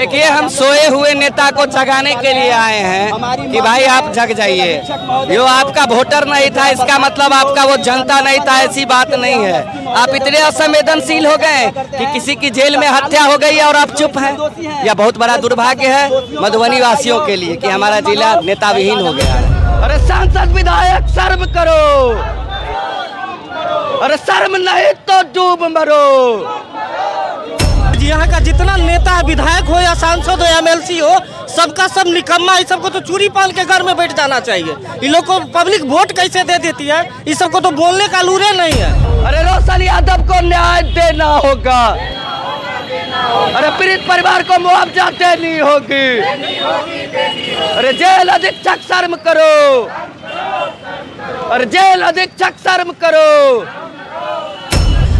देखिए, हम सोए हुए नेता को जगाने के लिए आए हैं कि भाई आप जग जाइए। जो आपका वोटर नहीं था इसका मतलब आपका वो जनता नहीं था, ऐसी बात नहीं है। आप इतने असंवेदनशील हो गए कि किसी की जेल में हत्या हो गई और आप चुप हैं। यह बहुत बड़ा दुर्भाग्य है मधुबनी वासियों के लिए कि हमारा जिला नेता विहीन हो गया है। अरे सांसद विधायक शर्म करो, अरे शर्म नहीं तो डूब मरो। यहाँ का जितना नेता है, विधायक हो या सांसद हो या एमएलसी हो, सबका सब निकम्मा। इस सबको तो चूड़ी पाल के घर में बैठ जाना चाहिए। इन लोग को पब्लिक वोट कैसे दे देती है, इस सबको तो बोलने का लूरे नहीं है। अरे रोशन यादव को न्याय देना होगा, अरे पीड़ित परिवार को मुआवजा देनी होगी। अरे जेल अधीक्षक शर्म करो, अरे जेल अधीक्षक शर्म करो।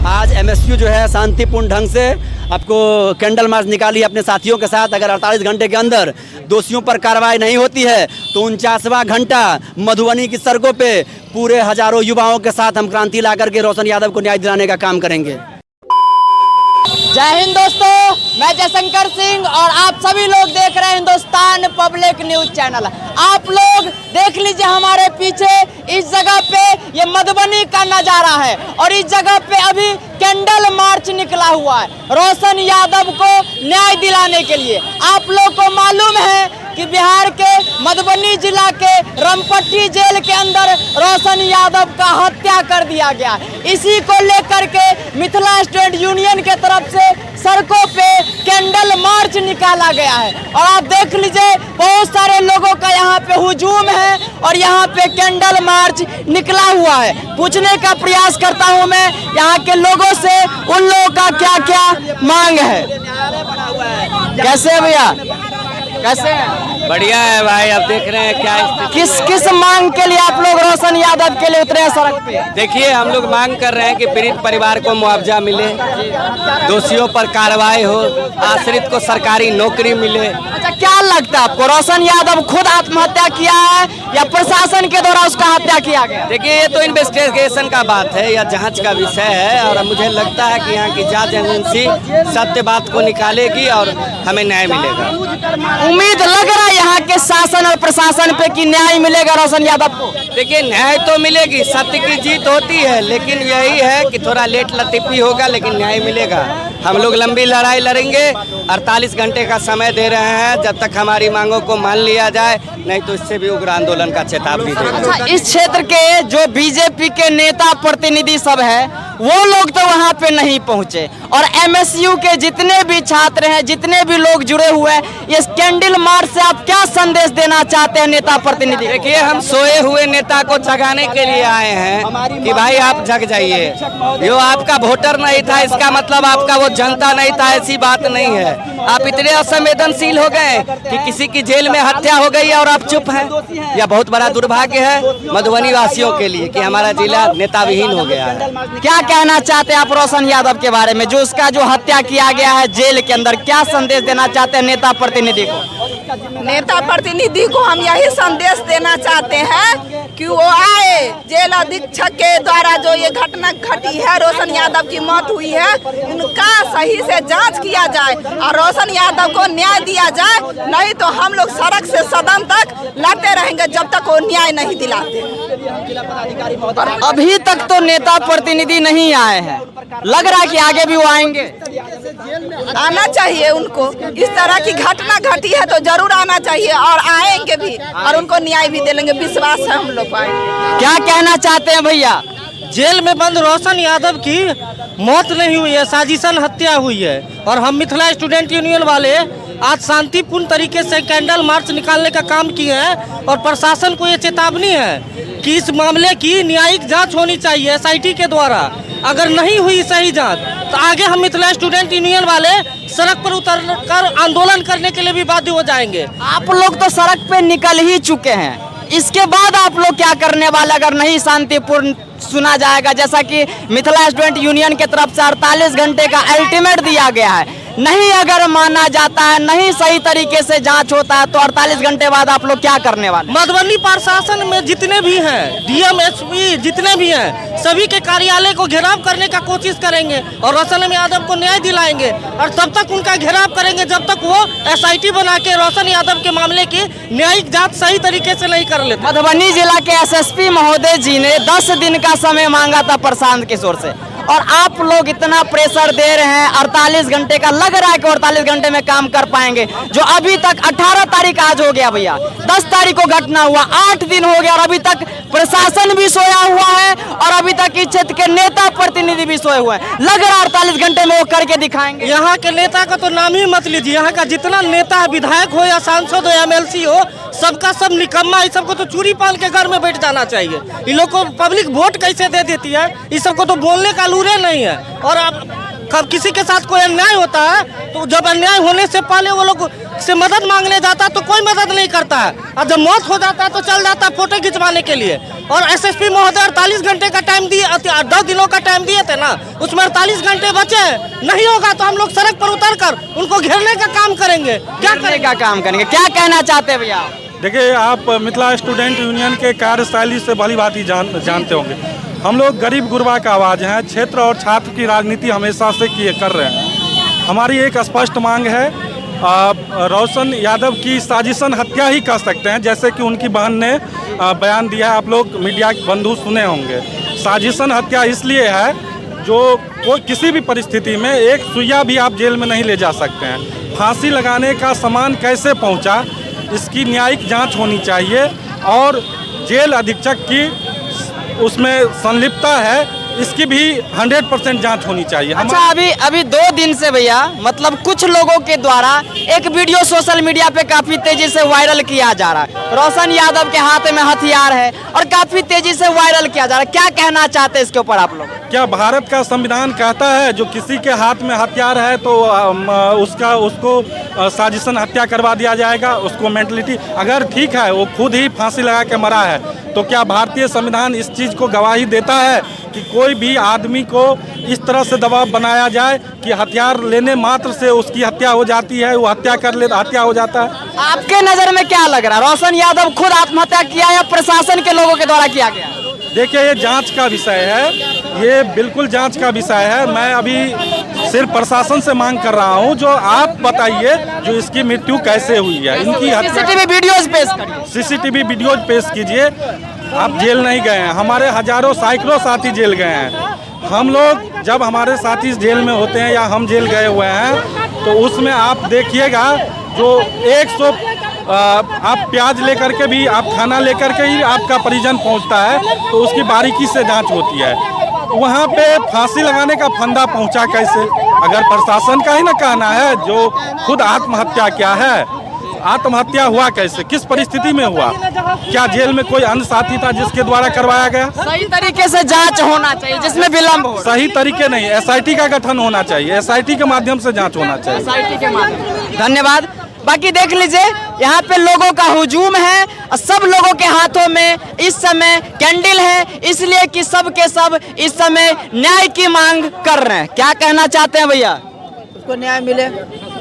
आज एमएसयू जो है शांतिपूर्ण ढंग से आपको कैंडल मार्च निकाली अपने साथियों के साथ। अगर 48 घंटे के अंदर दोषियों पर कार्रवाई नहीं होती है तो 49वां घंटा मधुबनी की सड़कों पे पूरे हजारों युवाओं के साथ हम क्रांति ला करके रोशन यादव को न्याय दिलाने का काम करेंगे। जय हिंद दोस्तों, मैं जयशंकर सिंह और आप सभी लोग देख रहे हैं हिंदुस्तान पब्लिक न्यूज चैनल। आप लोग देख लीजिए हमारे पीछे इस जगह पे ये मधुबनी का नजारा है और इस जगह पे अभी कैंडल मार्च निकला हुआ है रोशन यादव को न्याय दिलाने के लिए। आप लोग को मालूम है कि बिहार के मधुबनी जिला के रमपट्टी जेल के अंदर रोशन यादव का हत्या कर दिया गया। इसी को लेकर के मिथिला स्टूडेंट यूनियन के तरफ से सड़कों पे कैंडल मार्च निकाला गया है और आप देख लीजिए बहुत सारे लोगों का यहाँ पे हुजूम है और यहाँ पे कैंडल मार्च निकला हुआ है। पूछने का प्रयास करता हूँ मैं यहाँ के लोगों से, उन लोगों का क्या क्या मांग है। कैसे है भैया, कैसे है? बढ़िया है भाई। अब देख रहे हैं क्या किस मांग के लिए आप लोग रोशन यादव के लिए उतरे हैं सड़क पे? देखिए, हम लोग मांग कर रहे हैं कि पीड़ित परिवार को मुआवजा मिले, दोषियों पर कार्रवाई हो, आश्रित को सरकारी नौकरी मिले। अच्छा, क्या लगता है आपको, रोशन यादव खुद आत्महत्या किया है या प्रशासन के द्वारा उसका हत्या किया गया? देखिए, ये तो इन्वेस्टिगेशन का बात है या जांच का विषय है और मुझे लगता है कि यहाँ की जांच एजेंसी सत्य बात को निकालेगी और हमें न्याय मिलेगा। उम्मीद लग रहा है यहाँ के शासन और प्रशासन पे कि न्याय मिलेगा रोशन यादव को? देखिए, न्याय तो मिलेगी, सत्य की जीत होती है, लेकिन यही है कि थोड़ा लेट लतीफी होगा लेकिन न्याय मिलेगा। हम लोग लंबी लड़ाई लड़ेंगे, 48 घंटे का समय दे रहे हैं जब तक हमारी मांगों को मान लिया जाए, नहीं तो इससे भी उग्र आंदोलन का चेतावनी देंगे। अच्छा, इस क्षेत्र के जो बीजेपी के नेता प्रतिनिधि सब है वो लोग तो वहाँ पे नहीं पहुँचे और एमएसयू के जितने भी छात्र हैं, जितने भी लोग जुड़े हुए हैं, इस कैंडल मार्च से आप क्या संदेश देना चाहते हैं नेता प्रतिनिधि? देखिए, हम सोए हुए नेता को जगाने के लिए आए हैं कि भाई आप जग जाइए। जो आपका वोटर नहीं था इसका मतलब आपका वो जनता नहीं था, ऐसी बात नहीं है। आप इतने असंवेदनशील हो गए कि किसी की जेल में हत्या हो गई और आप चुप हैं। यह बहुत बड़ा दुर्भाग्य है मधुबनी वासियों के लिए कि हमारा जिला नेता विहीन हो गया है। क्या कहना चाहते हैं आप रोशन यादव के बारे में, जो उसका जो हत्या किया गया है जेल के अंदर? क्या संदेश देना चाहते हैं नेता प्रतिनिधि को? नेता प्रतिनिधि को हम यही संदेश देना चाहते हैं कि वो आए, जेल अधीक्षक के द्वारा जो ये घटना घटी है, रोशन यादव की मौत हुई है, उनका सही से जांच किया जाए और रोशन यादव को न्याय दिया जाए। नहीं तो हम लोग सड़क से सदन तक लड़ते रहेंगे जब तक वो न्याय नहीं दिलाते। अभी तक तो नेता प्रतिनिधि नहीं आए हैं, लग रहा है कि आगे भी वो आएंगे। आना चाहिए उनको, इस तरह की घटना घटी है तो जरूर आना चाहिए और आएंगे भी और उनको न्याय भी दिलेंगे, विश्वास है हम लोग आएंगे। क्या कहना चाहते हैं भैया? जेल में बंद रोशन यादव की मौत नहीं हुई है, साजिशन हत्या हुई है और हम मिथिला स्टूडेंट यूनियन वाले आज शांतिपूर्ण तरीके से कैंडल मार्च निकालने का काम किए हैं और प्रशासन को ये चेतावनी है कि इस मामले की न्यायिक जांच होनी चाहिए एसआईटी के द्वारा। अगर नहीं हुई सही जांच तो आगे हम मिथिला स्टूडेंट यूनियन वाले सड़क पर उतरकर आंदोलन करने के लिए भी बाध्य हो जाएंगे। आप लोग तो सड़क पे निकल ही चुके हैं, इसके बाद आप लोग क्या करने वाले अगर नहीं शांतिपूर्ण सुना जाएगा? जैसा कि मिथिला स्टूडेंट यूनियन के तरफ से 48 घंटे का अल्टीमेट दिया गया है, नहीं अगर माना जाता है, नहीं सही तरीके से जांच होता है, तो 48 घंटे बाद आप लोग क्या करने वाले? मधुबनी प्रशासन में जितने भी हैं, डीएम एसपी जितने भी हैं, सभी के कार्यालय को घेराव करने का कोशिश करेंगे और रोशन यादव को न्याय दिलाएंगे। और तब तक उनका घेराव करेंगे जब तक वो एसआईटी बना के रोशन यादव के मामले की न्यायिक जांच सही तरीके से नहीं कर लेते। मधुबनी जिला के एसएसपी महोदय जी ने 10 दिन का समय मांगा था प्रशांत किशोर से, और आप लोग इतना प्रेशर दे रहे हैं। 48 घंटे का लग रहा है कि 48 घंटे में काम कर पाएंगे, जो अभी तक 18 तारीख आज हो गया भैया, 10 तारीख को घटना हुआ, 8 दिन हो गया और अभी तक प्रशासन भी सोया हुआ है और अभी तक इस क्षेत्र के नेता प्रतिनिधि भी सोए हुए हैं। लग रहा है 48 घंटे में वो करके दिखाएंगे। यहाँ के नेता का तो नाम ही मत लीजिए, यहाँ का जितना नेता है, विधायक हो या सांसद हो या एमएलसी हो, सबका सब निकम्मा। इस सबको तो चूड़ी पाल के घर में बैठ जाना चाहिए। इन लोग को पब्लिक वोट कैसे दे देती है, इस सबको तो बोलने का लूरे नहीं है। और आप कब किसी के साथ कोई अन्याय होता है तो जब अन्याय होने से पहले वो लोग से मदद मांगने जाता है तो कोई मदद नहीं करता है, और जब मौत हो जाता है तो चल जाता है फोटो खिंचवाने के लिए। और एसएसपी महोदय 48 घंटे का टाइम दिए, 10 दिनों का टाइम दिए थे ना, उसमें 48 घंटे बचे। नहीं होगा तो हम लोग सड़क पर उतर कर उनको घेरने का काम करेंगे। क्या करने का काम करेंगे, क्या कहना चाहते हैं भैया? देखिए, आप मिथिला स्टूडेंट यूनियन के कार्यशैली से भली भांति जानते होंगे। हम लोग गरीब गुरबा का आवाज़ हैं, क्षेत्र और छात्र की राजनीति हमेशा से किए कर रहे हैं। हमारी एक स्पष्ट मांग है, रोशन यादव की साजिशन हत्या ही कह सकते हैं, जैसे कि उनकी बहन ने बयान दिया है, आप लोग मीडिया के बंधु सुने होंगे। साजिशन हत्या इसलिए है जो कोई किसी भी परिस्थिति में एक सुइया भी आप जेल में नहीं ले जा सकते हैं। फांसी लगाने का सामान कैसे पहुंचा, इसकी न्यायिक जांच होनी चाहिए और जेल अधीक्षक की उसमें संलिप्तता है, इसकी भी 100% जांच होनी चाहिए। अच्छा, अभी 2 दिन से भैया, मतलब कुछ लोगों के द्वारा एक वीडियो सोशल मीडिया पे काफी तेजी से वायरल किया जा रहा है। रोशन यादव के हाथ में हथियार है और काफी तेजी से वायरल किया जा रहा है। क्या कहना चाहते हैं इसके ऊपर आप लोग? क्या भारत का संविधान कहता है जो किसी के हाथ में हथियार है तो उसको साजिशन हत्या करवा दिया जाएगा? उसको मेंटलिटी अगर ठीक है, वो खुद ही फांसी लगा के मरा है, तो क्या भारतीय संविधान इस चीज़ को गवाही देता है कि कोई भी आदमी को इस तरह से दबाव बनाया जाए कि हथियार लेने मात्र से उसकी हत्या हो जाती है, वो हत्या हो जाता है? आपके नज़र में क्या लग रहा है, रोशन यादव खुद आत्महत्या किया या प्रशासन के लोगों के द्वारा किया गया? देखिए, ये जांच का विषय है, ये बिल्कुल जांच का विषय है। मैं अभी सिर्फ प्रशासन से मांग कर रहा हूं, जो आप बताइए जो इसकी मृत्यु कैसे हुई है, इनकी सीसीटीवी वीडियोज पेश करिए। सीसीटीवी वीडियोज पेश कीजिए। आप जेल नहीं गए हैं, हमारे हजारों सैकड़ों साथी जेल गए हैं। हम लोग जब हमारे साथी जेल में होते हैं या हम जेल गए हुए हैं तो उसमें आप देखिएगा जो 100 आप प्याज लेकर के भी, आप खाना लेकर के ही आपका परिजन पहुंचता है तो उसकी बारीकी से जांच होती है। वहाँ पे फांसी लगाने का फंदा पहुंचा कैसे? अगर प्रशासन का ही ना कहना है, जो खुद आत्महत्या क्या है, आत्महत्या हुआ कैसे, किस परिस्थिति में हुआ? क्या जेल में कोई अन्य साथी था जिसके द्वारा करवाया गया? सही तरीके से जांच होना चाहिए जिसमें विलम्ब हो। सही तरीके नहीं, एसआईटी का गठन होना चाहिए, एसआईटी के माध्यम से जांच होना चाहिए। एसआईटी के माध्यम। धन्यवाद। बाकी देख लीजिए, यहाँ पे लोगों का हुजूम है और सब लोगों के हाथों में इस समय कैंडल है, इसलिए कि सब के सब इस समय न्याय की मांग कर रहे हैं। क्या कहना चाहते हैं भैया? उसको न्याय मिले,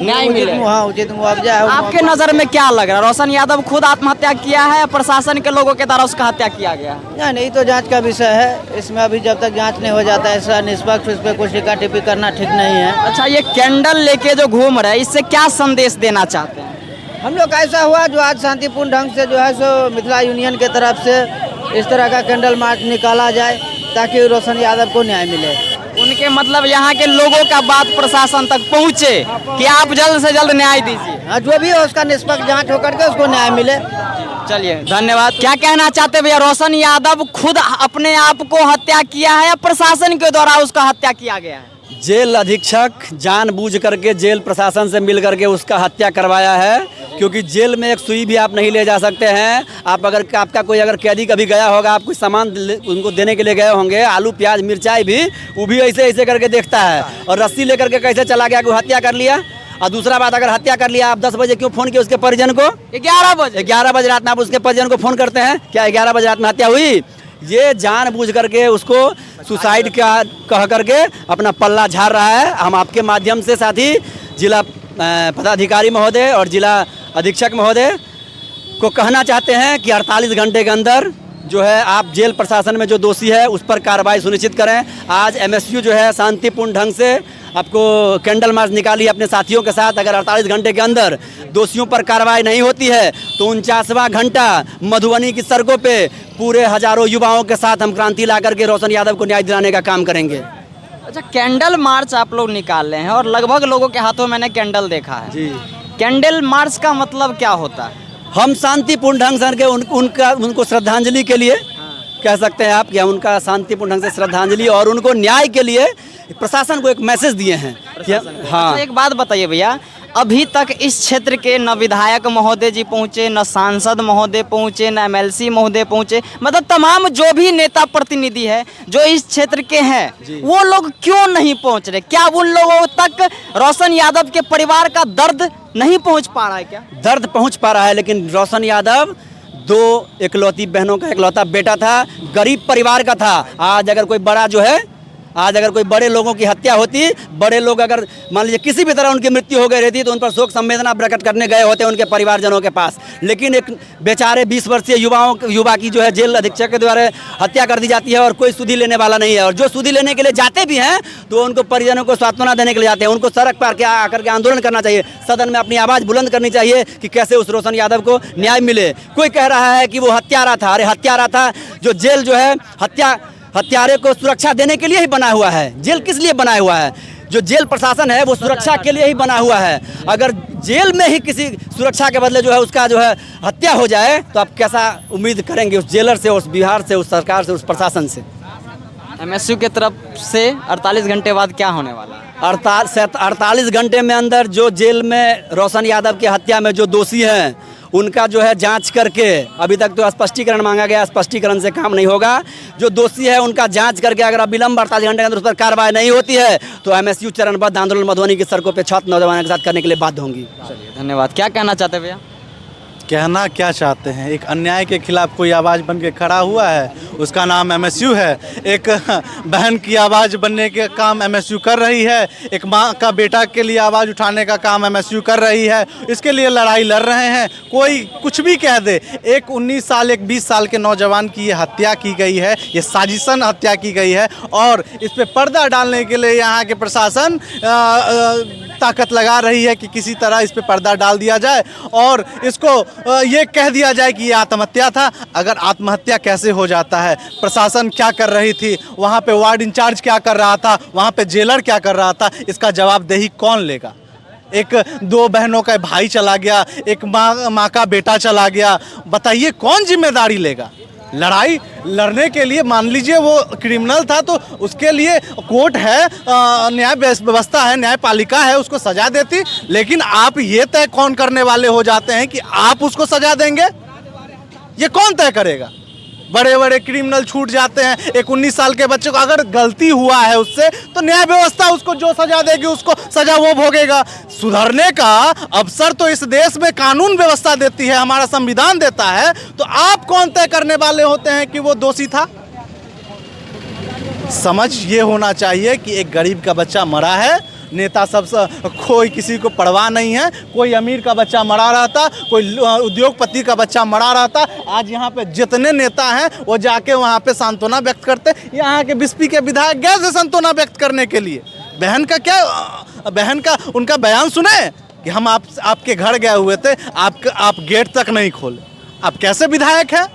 न्याय मिले। हाँ, उचित मुआवजा है। आपके नजर में क्या लग रहा है, रोशन यादव खुद आत्महत्या किया है या प्रशासन के लोगों के द्वारा उसका हत्या किया गया है? नहीं, तो जांच का विषय है। इसमें अभी जब तक जांच नहीं हो जाता है, ऐसा निष्पक्ष इस पर कुछ टिका टिप्पी करना ठीक नहीं है। अच्छा, ये कैंडल लेके जो घूम रहे हैं, इससे क्या संदेश देना चाहते हैं? हम लोग ऐसा हुआ जो आज शांतिपूर्ण ढंग से जो है सो मिथिला यूनियन के तरफ से इस तरह का कैंडल मार्च निकाला जाए ताकि रोशन यादव को न्याय मिले। उनके मतलब यहाँ के लोगों का बात प्रशासन तक पहुँचे कि आप जल्द से जल्द न्याय दीजिए। हाँ, जो भी हो उसका निष्पक्ष जांच होकर के उसको न्याय मिले। चलिए, धन्यवाद। क्या कहना चाहते भैया, रोशन यादव खुद अपने आप को हत्या किया है या प्रशासन के द्वारा उसका हत्या किया गया है? जेल अधीक्षक जानबूझ करके जेल प्रशासन से मिल करके उसका हत्या करवाया है, क्योंकि जेल में एक सुई भी आप नहीं ले जा सकते हैं। आप अगर आपका कोई अगर कैदी कभी गया होगा, आप कुछ सामान उनको देने के लिए गए होंगे, आलू प्याज मिर्चाई भी, वो भी ऐसे ऐसे करके देखता है और रस्सी लेकर के कैसे चला गया कि हत्या कर लिया। और दूसरा बात, अगर हत्या कर लिया, आप 10 बजे क्यों फ़ोन किए उसके परिजन को? 11 बजे रात में आप उसके परिजन को फ़ोन करते हैं। क्या 11 बजे रात में हत्या हुई? ये जानबूझ करके उसको सुसाइड का कह करके अपना पल्ला झाड़ रहा है। हम आपके माध्यम से साथी जिला पदाधिकारी महोदय और जिला अधीक्षक महोदय को कहना चाहते हैं कि 48 घंटे के अंदर जो है आप जेल प्रशासन में जो दोषी है उस पर कार्रवाई सुनिश्चित करें। आज एमएसयू जो है शांतिपूर्ण ढंग से आपको कैंडल मार्च निकाली अपने साथियों के साथ। अगर 48 घंटे के अंदर दोषियों पर कार्रवाई नहीं होती है तो 49वां घंटा मधुबनी की सड़कों पे पूरे हजारों युवाओं के साथ हम क्रांति ला करके रोशन यादव को न्याय दिलाने का काम करेंगे। अच्छा, कैंडल मार्च आप लोग निकाल रहे हैं और लगभग लोगों के हाथों मैंने कैंडल देखा है जी। कैंडल मार्च का मतलब क्या होता है? हम शांतिपूर्ण ढंग से उनको श्रद्धांजलि के लिए कह सकते हैं आप, या उनका शांतिपूर्ण ढंग से श्रद्धांजलि और उनको न्याय के लिए प्रशासन को एक मैसेज दिए हैं। हाँ, तो एक बात बताइए भैया, अभी तक इस क्षेत्र के न विधायक महोदय जी पहुंचे, न सांसद महोदय पहुंचे, न एमएलसी महोदय पहुंचे, मतलब तमाम जो भी नेता प्रतिनिधि है जो इस क्षेत्र के हैं वो लोग क्यों नहीं पहुंच रहे? क्या उन लोगों तक रोशन यादव के परिवार का दर्द नहीं पहुंच पा रहा है? क्या दर्द पहुंच पा रहा है, लेकिन रोशन यादव 2 इकलौती बहनों का इकलौता बेटा था, गरीब परिवार का था। आज अगर कोई बड़े लोगों की हत्या होती, बड़े लोग अगर मान लीजिए किसी भी तरह उनकी मृत्यु हो गई रहती तो उन पर शोक संवेदना प्रकट करने गए होते उनके परिवारजनों के पास। लेकिन एक बेचारे 20 वर्षीय युवा की जो है जेल अधीक्षक के द्वारा हत्या कर दी जाती है और कोई सुधि लेने वाला नहीं है। और जो सुधि लेने के लिए जाते भी हैं तो उनको परिजनों को सांत्वना देने के लिए जाते हैं। उनको सड़क पर क्या आकर के आंदोलन करना चाहिए, सदन में अपनी आवाज़ बुलंद करनी चाहिए कि कैसे उस रोशन यादव को न्याय मिले। कोई कह रहा है कि वो हत्यारा था, अरे हत्यारा था। जो जेल जो है हत्यारे को सुरक्षा देने के लिए ही बना हुआ है। जेल किस लिए बना हुआ है? जो जेल प्रशासन है वो सुरक्षा के लिए ही बना हुआ है। अगर जेल में ही किसी सुरक्षा के बदले जो है उसका जो है हत्या हो जाए तो आप कैसा उम्मीद करेंगे उस जेलर से, उस बिहार से, उस सरकार से, उस प्रशासन से? एमएसयू की तरफ से 48 घंटे बाद क्या होने वाला है? 48 घंटे में अंदर जो जेल में रोशन यादव की हत्या में जो दोषी हैं उनका जो है जांच करके, अभी तक तो स्पष्टीकरण मांगा गया, स्पष्टीकरण से काम नहीं होगा। जो दोषी है उनका जांच करके अगर अविलंब 48 घंटे के अंदर उस पर कार्रवाई नहीं होती है तो एमएसयू चरणबद्ध आंदोलन मधुबनी की सड़कों पर छात्र नौजवानों के साथ करने के लिए बाध्य होंगी। चलिए, धन्यवाद। क्या कहना चाहते हैं भैया? कहना क्या चाहते हैं, एक अन्याय के खिलाफ कोई आवाज़ बन के खड़ा हुआ है, उसका नाम एमएसयू है। एक बहन की आवाज़ बनने के काम एमएसयू कर रही है, एक माँ का बेटा के लिए आवाज़ उठाने का काम एमएसयू कर रही है। इसके लिए लड़ाई लड़ रहे हैं। कोई कुछ भी कह दे, एक 19 साल एक 20 साल के नौजवान की ये हत्या की गई है, ये साजिशन हत्या की गई है और इस पर पर्दा डालने के लिए यहाँ के प्रशासन ताकत लगा रही है कि किसी तरह इस पर पर्दा डाल दिया जाए और इसको ये कह दिया जाए कि ये आत्महत्या था। अगर आत्महत्या कैसे हो जाता है, प्रशासन क्या कर रही थी, वहाँ पे वार्ड इंचार्ज क्या कर रहा था, वहाँ पे जेलर क्या कर रहा था, इसका जवाबदेही कौन लेगा? एक 2 बहनों का भाई चला गया, एक माँ का बेटा चला गया, बताइए कौन जिम्मेदारी लेगा? लड़ाई लड़ने के लिए मान लीजिए वो क्रिमिनल था तो उसके लिए कोर्ट है, न्याय व्यवस्था है, न्यायपालिका है, उसको सजा देती। लेकिन आप ये तय कौन करने वाले हो जाते हैं कि आप उसको सजा देंगे? ये कौन तय करेगा? बड़े बड़े क्रिमिनल छूट जाते हैं। एक 19 साल के बच्चे को अगर गलती हुआ है उससे तो न्याय व्यवस्था उसको जो सजा देगी उसको सजा वो भोगेगा। सुधरने का अवसर तो इस देश में कानून व्यवस्था देती है, हमारा संविधान देता है। तो आप कौन तय करने वाले होते हैं कि वो दोषी था? समझ ये होना चाहिए कि एक गरीब का बच्चा मरा है, नेता सब कोई किसी को परवाह नहीं है। कोई अमीर का बच्चा मरा रहता, कोई उद्योगपति का बच्चा मरा रहता। आज यहाँ पे जितने नेता हैं वो जाके वहाँ पे सांत्वना व्यक्त करते। यहाँ के बिस्पी के विधायक गए थे सांत्वना व्यक्त करने के लिए। बहन का उनका बयान सुने कि हम आपके घर गए हुए थे, आप गेट तक नहीं खोले। आप कैसे विधायक हैं?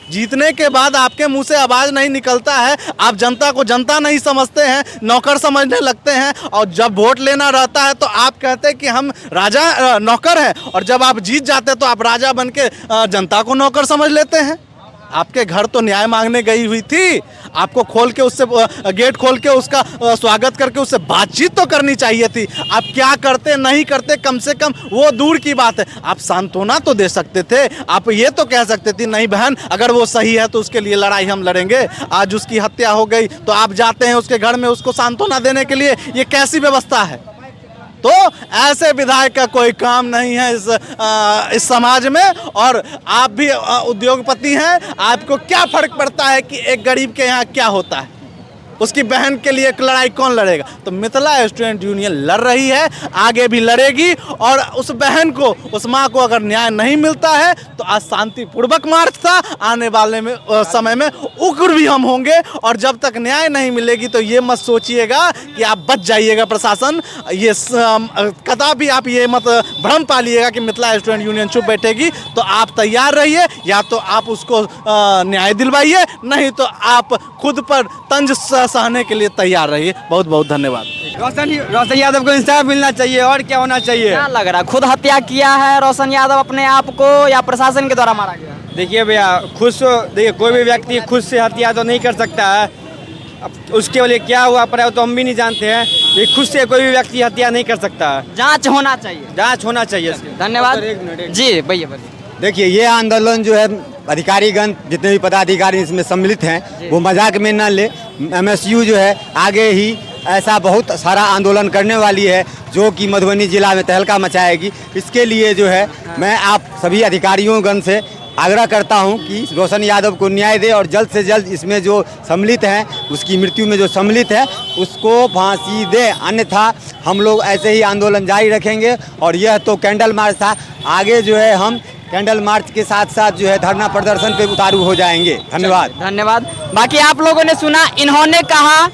जीतने के बाद आपके मुंह से आवाज़ नहीं निकलता है, आप जनता को जनता नहीं समझते हैं, नौकर समझने लगते हैं। और जब वोट लेना रहता है तो आप कहते हैं कि हम राजा नौकर हैं, और जब आप जीत जाते हैं तो आप राजा बन के जनता को नौकर समझ लेते हैं। आपके घर तो न्याय मांगने गई हुई थी, आपको खोल के उससे गेट खोल के उसका स्वागत करके उससे बातचीत तो करनी चाहिए थी। आप क्या करते नहीं करते कम से कम वो दूर की बात है, आप सांत्वना तो दे सकते थे। आप ये तो कह सकते थे नहीं बहन अगर वो सही है तो उसके लिए लड़ाई हम लड़ेंगे। आज उसकी हत्या हो गई तो आप जाते हैं उसके घर में उसको सांत्वना देने के लिए, ये कैसी व्यवस्था है? तो ऐसे विधायक का कोई काम नहीं है इस समाज में। और आप भी उद्योगपति हैं, आपको क्या फर्क पड़ता है कि एक गरीब के यहाँ क्या होता है? उसकी बहन के लिए एक लड़ाई कौन लड़ेगा? तो मिथिला स्टूडेंट यूनियन लड़ रही है, आगे भी लड़ेगी। और उस बहन को, उस माँ को अगर न्याय नहीं मिलता है तो आज शांतिपूर्वक मार्च था, आने वाले में समय में उग्र भी हम होंगे। और जब तक न्याय नहीं मिलेगी तो ये मत सोचिएगा कि आप बच जाइएगा प्रशासन, ये कदापि आप ये मत भ्रम पालिएगा कि मिथिला स्टूडेंट यूनियन चुप बैठेगी। तो आप तैयार रहिए, या तो आप उसको न्याय दिलवाइए, नहीं तो आप खुद पर तंज सहने के लिए तैयार रहिए। बहुत बहुत धन्यवाद। रोशन यादव को इंसाफ मिलना चाहिए, और क्या होना चाहिए? क्या लग रहा है, खुद हत्या किया है रोशन यादव अपने आप को या प्रशासन के द्वारा मारा गया? देखिए भैया, देखिए कोई भी व्यक्ति खुद से हत्या तो नहीं कर सकता है। अब उसके लिए क्या हुआ पर तो हम भी नहीं जानते हैं। ये खुद से कोई भी व्यक्ति हत्या नहीं कर सकता है। जांच होना चाहिए, जांच होना चाहिए इसकी। धन्यवाद जी भैया। देखिए, ये आंदोलन जो है अधिकारीगण, जितने भी पदाधिकारी इसमें सम्मिलित हैं, वो मजाक में न ले। MSU जो है आगे ही ऐसा बहुत सारा आंदोलन करने वाली है जो कि मधुबनी जिला में तहलका मचाएगी। इसके लिए जो है मैं आप सभी अधिकारियों गण से आग्रह करता हूं कि रोशन यादव को न्याय दे और जल्द से जल्द इसमें जो सम्मिलित हैं, उसकी मृत्यु में जो सम्मिलित है उसको फांसी दे, अन्यथा हम लोग ऐसे ही आंदोलन जारी रखेंगे। और यह तो कैंडल मार्च था, आगे जो है हम कैंडल मार्च के साथ साथ जो है धरना प्रदर्शन पे उतारू हो जाएंगे। धन्यवाद। बाकी आप लोगों ने सुना, इन्होंने कहा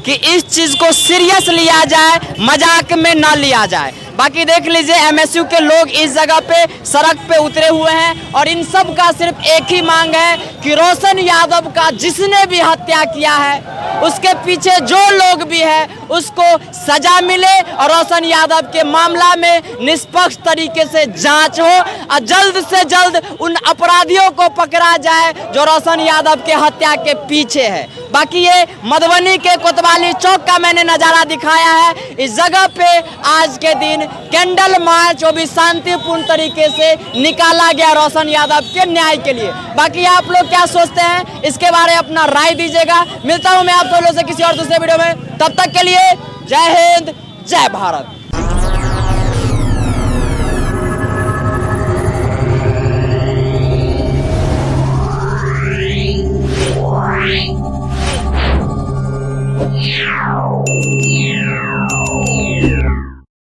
कि इस चीज को सीरियस लिया जाए, मजाक में न लिया जाए। बाकी देख लीजिए, MSU के लोग इस जगह पे सड़क पे उतरे हुए हैं और इन सब का सिर्फ एक ही मांग है कि रोशन यादव का जिसने भी हत्या किया है, उसके पीछे जो लोग भी है उसको सजा मिले और रोशन यादव के मामला में निष्पक्ष तरीके से जांच हो और जल्द से जल्द उन अपराधियों को पकड़ा जाए जो रोशन यादव के हत्या के पीछे है। बाकी ये मधुबनी के कोतवाली चौक का मैंने नज़ारा दिखाया है। इस जगह पे आज के दिन कैंडल मार्च वो भी शांतिपूर्ण तरीके से निकाला गया रोशन यादव के न्याय के लिए। बाकी आप लोग क्या सोचते हैं इसके बारे में अपना राय दीजिएगा। मिलता हूं मैं आप सब लोगों से किसी और दूसरे वीडियो में, तब तक के लिए जय हिंद, जय भारत। Yeah.